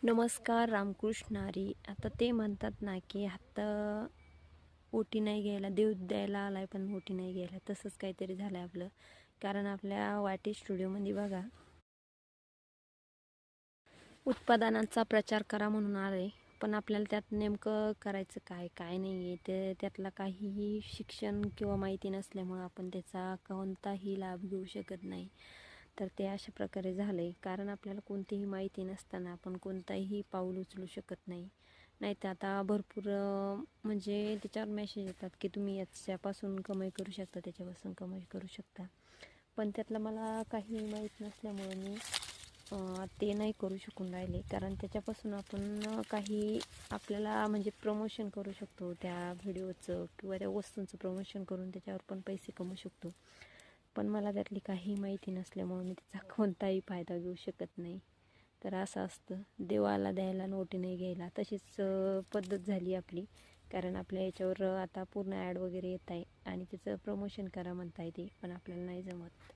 नमस्कार रामकृष्ण हरी. आता ते म्हणतात ना की हात ओटी नाही घ्यायला देव द्यायला आलाय पण ओटी नाही घ्यायला, तसंच काहीतरी झालंय आपलं. कारण आपल्या वाटी स्टुडिओमध्ये बघा उत्पादनांचा प्रचार करा म्हणून आले, पण आपल्याला त्यात नेमकं करायचं काय काय नाही आहे ते त्यातला काहीही शिक्षण किंवा माहिती नसल्यामुळं आपण त्याचा कोणताही लाभ घेऊ शकत नाही. तर ते अशा प्रकारे झालं आहे, कारण आपल्याला कोणतीही माहिती नसताना आपण कोणताही पाऊल उचलू शकत नाही. नाही तर आता भरपूर म्हणजे त्याच्यावर मेसेज येतात की तुम्ही याच्यापासून कमाई करू शकता, त्याच्यापासून कमाई करू शकता, पण त्यातलं मला काही माहीत नसल्यामुळं मी ते नाही करू शकून राहिले. कारण त्याच्यापासून आपण काही आपल्याला म्हणजे प्रमोशन करू शकतो त्या व्हिडिओचं किंवा त्या वस्तूंचं प्रमोशन करून त्याच्यावर पण पैसे कमवू शकतो. पण मला त्यातली काही माहिती नसल्यामुळे मी त्याचा कोणताही फायदा घेऊ शकत नाही. तर असं असतं, देवाला द्यायला नोटी नाही घ्यायला, तशीच पद्धत झाली आपली. कारण आपल्या याच्यावर आता पूर्ण ॲड वगैरे येत आहे आणि त्याचं प्रमोशन करा म्हणता येते, पण आपल्याला नाही जमत.